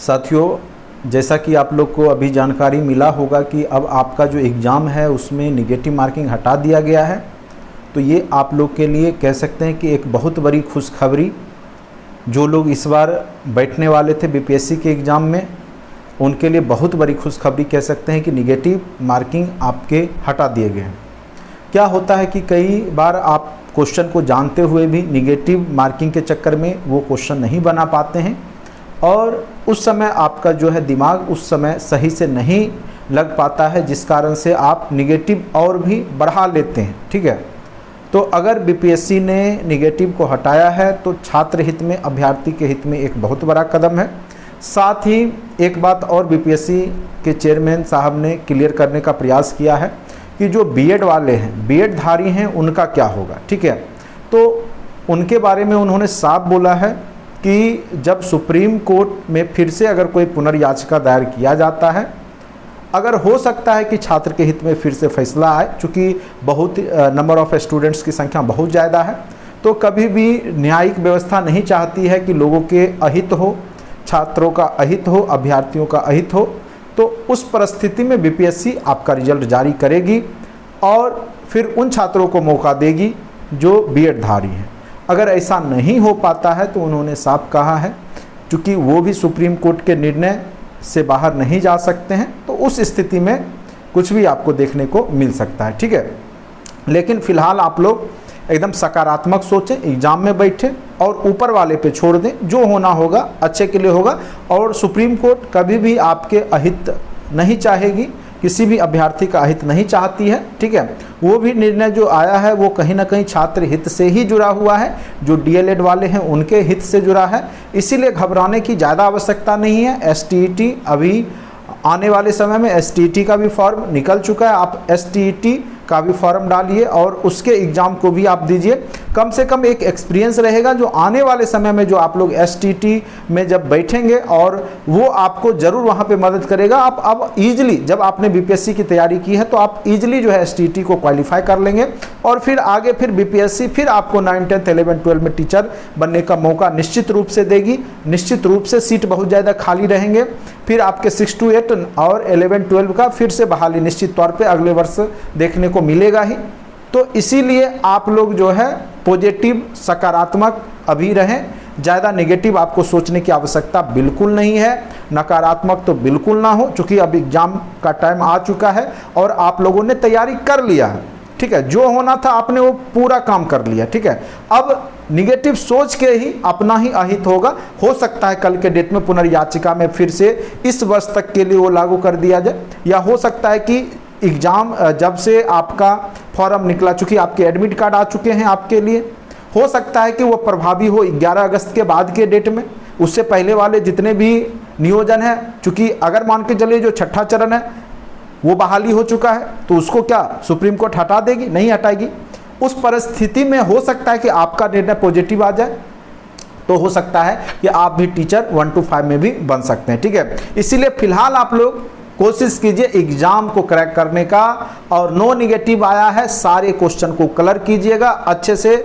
साथियों, जैसा कि आप लोग को अभी जानकारी मिला होगा कि अब आपका जो एग्ज़ाम है उसमें निगेटिव मार्किंग हटा दिया गया है। तो ये आप लोग के लिए कह सकते हैं कि एक बहुत बड़ी खुशखबरी। जो लोग इस बार बैठने वाले थे बीपीएससी के एग्ज़ाम में, उनके लिए बहुत बड़ी खुशखबरी कह सकते हैं कि निगेटिव मार्किंग आपके हटा दिए गए हैं। क्या होता है कि कई बार आप क्वेश्चन को जानते हुए भी निगेटिव मार्किंग के चक्कर में वो क्वेश्चन नहीं बना पाते हैं और उस समय आपका जो है दिमाग उस समय सही से नहीं लग पाता है, जिस कारण से आप निगेटिव और भी बढ़ा लेते हैं। ठीक है, तो अगर बीपीएससी ने निगेटिव को हटाया है तो छात्र हित में, अभ्यर्थी के हित में एक बहुत बड़ा कदम है। साथ ही एक बात और बीपीएससी के चेयरमैन साहब ने क्लियर करने का प्रयास किया है कि जो बीएड वाले हैं, बीएड धारी हैं, उनका क्या होगा। ठीक है, तो उनके बारे में उन्होंने साफ बोला है कि जब सुप्रीम कोर्ट में फिर से अगर कोई पुनर्याचिका दायर किया जाता है, अगर हो सकता है कि छात्र के हित में फिर से फैसला आए, चूँकि बहुत नंबर ऑफ़ स्टूडेंट्स की संख्या बहुत ज़्यादा है, तो कभी भी न्यायिक व्यवस्था नहीं चाहती है कि लोगों के अहित हो, छात्रों का अहित हो, अभ्यर्थियों का अहित हो। तो उस परिस्थिति में बीपीएससी आपका रिजल्ट जारी करेगी और फिर उन छात्रों को मौका देगी जो बीएड धारी हैं। अगर ऐसा नहीं हो पाता है तो उन्होंने साफ कहा है, क्योंकि वो भी सुप्रीम कोर्ट के निर्णय से बाहर नहीं जा सकते हैं, तो उस स्थिति में कुछ भी आपको देखने को मिल सकता है। ठीक है, लेकिन फ़िलहाल आप लोग एकदम सकारात्मक सोचें, एग्ज़ाम में बैठे और ऊपर वाले पे छोड़ दें, जो होना होगा अच्छे के लिए होगा। और सुप्रीम कोर्ट कभी भी आपके अहित नहीं चाहेगी, किसी भी अभ्यर्थी का अहित नहीं चाहती है। ठीक है, वो भी निर्णय जो आया है वो कहीं ना कहीं छात्र हित से ही जुड़ा हुआ है, जो डीएलएड वाले हैं उनके हित से जुड़ा है। इसीलिए घबराने की ज़्यादा आवश्यकता नहीं है। एसटीईटी अभी आने वाले समय में एसटीईटी का भी फॉर्म निकल चुका है, आप एसटीईटी का भी फॉर्म डालिए और उसके एग्ज़ाम को भी आप दीजिए। कम से कम एक एक्सपीरियंस रहेगा जो आने वाले समय में जो आप लोग एसटीईटी में जब बैठेंगे, और वो आपको ज़रूर वहाँ पे मदद करेगा। आप अब ईजिली, जब आपने बीपीएससी की तैयारी की है तो आप ईजिली जो है एसटीईटी को क्वालिफाई कर लेंगे और फिर आगे फिर बीपीएससी फिर आपको 9, 10, 11, 12 में टीचर बनने का मौका निश्चित रूप से देगी। निश्चित रूप से सीट बहुत ज़्यादा खाली रहेंगे। फिर आपके 6 to 8 और 11, 12 का फिर से बहाली निश्चित तौर पे अगले वर्ष देखने को मिलेगा ही। तो इसीलिए आप लोग जो है पॉजिटिव, सकारात्मक अभी रहें। ज़्यादा नेगेटिव आपको सोचने की आवश्यकता बिल्कुल नहीं है, नकारात्मक तो बिल्कुल ना हो, क्योंकि अब एग्ज़ाम का टाइम आ चुका है और आप लोगों ने तैयारी कर लिया है। ठीक है, जो होना था आपने वो पूरा काम कर लिया। ठीक है, अब निगेटिव सोच के ही अपना ही अहित होगा। हो सकता है कल के डेट में पुनर्याचिका में फिर से इस वर्ष तक के लिए वो लागू कर दिया जाए, या हो सकता है कि एग्ज़ाम जब से आपका फॉर्म निकला, चूँकि आपके एडमिट कार्ड आ चुके हैं आपके लिए, हो सकता है कि वो प्रभावी हो 11 अगस्त के बाद के डेट में। उससे पहले वाले जितने भी नियोजन है, चूँकि अगर मान के चलिए जो 6ठा चरण है वो बहाली हो चुका है, तो उसको क्या सुप्रीम कोर्ट हटा देगी? नहीं हटाएगी। उस परिस्थिति में हो सकता है कि आपका निर्णय पॉजिटिव आ जाए, तो हो सकता है कि आप भी टीचर 1 to 5 में भी बन सकते हैं। ठीक है, इसीलिए फिलहाल आप लोग कोशिश कीजिए एग्जाम को क्रैक करने का, और नो निगेटिव आया है, सारे क्वेश्चन को कलर कीजिएगा अच्छे से।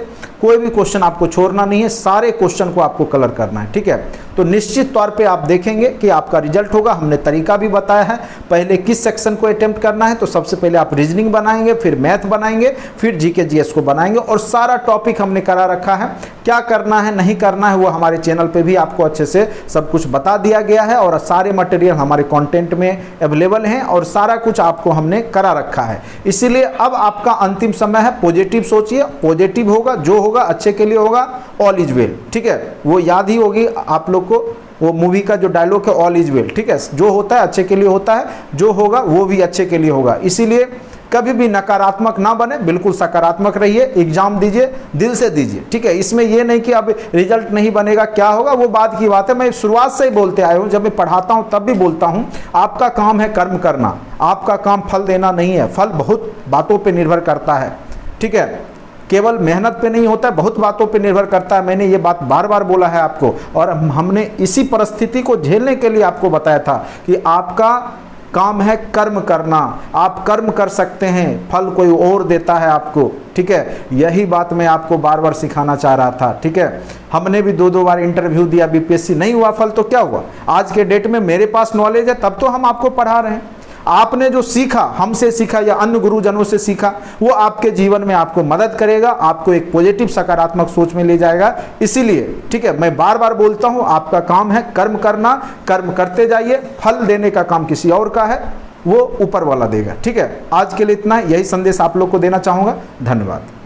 कोई भी क्वेश्चन आपको छोड़ना नहीं है, सारे क्वेश्चन को आपको कलर करना है। ठीक है, तो निश्चित तौर पे आप देखेंगे कि आपका रिजल्ट होगा। हमने तरीका भी बताया है, पहले किस सेक्शन को अटेम्प्ट करना है। तो सबसे पहले आप रीजनिंग बनाएंगे, फिर मैथ बनाएंगे, फिर जीके जीएस को बनाएंगे, और सारा टॉपिक हमने करा रखा है। क्या करना है, नहीं करना है, वो हमारे चैनल पे भी आपको अच्छे से सब कुछ बता दिया गया है, और सारे मटेरियल हमारे कंटेंट में अवेलेबल हैं, और सारा कुछ आपको हमने करा रखा है। इसीलिए अब आपका अंतिम समय है, पॉजिटिव सोचिए, पॉजिटिव होगा, जो होगा अच्छे के लिए होगा, ऑल इज वेल। ठीक है, वो याद ही होगी आप लोग को, वो मूवी का जो डायलॉग है, ऑल इज वेल। ठीक है, जो होता है अच्छे के लिए होता है, जो होगा वो भी अच्छे के लिए होगा। इसीलिए कभी भी नकारात्मक ना बने, बिल्कुल सकारात्मक रहिए, एग्जाम दीजिए, दिल से दीजिए। ठीक है, इसमें ये नहीं कि अब रिजल्ट नहीं बनेगा, क्या होगा, वो बात की बात है। मैं शुरुआत से ही बोलते आया हूँ, जब मैं पढ़ाता हूँ तब भी बोलता हूँ, आपका काम है कर्म करना, आपका काम फल देना नहीं है। फल बहुत बातों पर निर्भर करता है। ठीक है, केवल मेहनत पे नहीं होता है, बहुत बातों पे निर्भर करता है। मैंने ये बात बार बार बोला है आपको, और हमने इसी परिस्थिति को झेलने के लिए आपको बताया था कि आपका काम है कर्म करना। आप कर्म कर सकते हैं, फल कोई और देता है आपको, ठीक है। यही बात मैं आपको बार बार सिखाना चाह रहा था, ठीक है। हमने भी 2-2 बार इंटरव्यू दिया, बीपीएससी नहीं हुआ फल, तो क्या हुआ? आज के डेट में मेरे पास नॉलेज है, तब तो हम आपको पढ़ा रहे हैं। आपने जो सीखा, हमसे सीखा या अन्य गुरुजनों से सीखा, वो आपके जीवन में आपको मदद करेगा, आपको एक पॉजिटिव सकारात्मक सोच में ले जाएगा। इसीलिए, ठीक है, मैं बार बार बोलता हूं, आपका काम है कर्म करना, कर्म करते जाइए। फल देने का काम किसी और का है, वो ऊपर वाला देगा, ठीक है। आज के लिए इतना, यही संदेश आप लोग को देना चाहूंगा। धन्यवाद।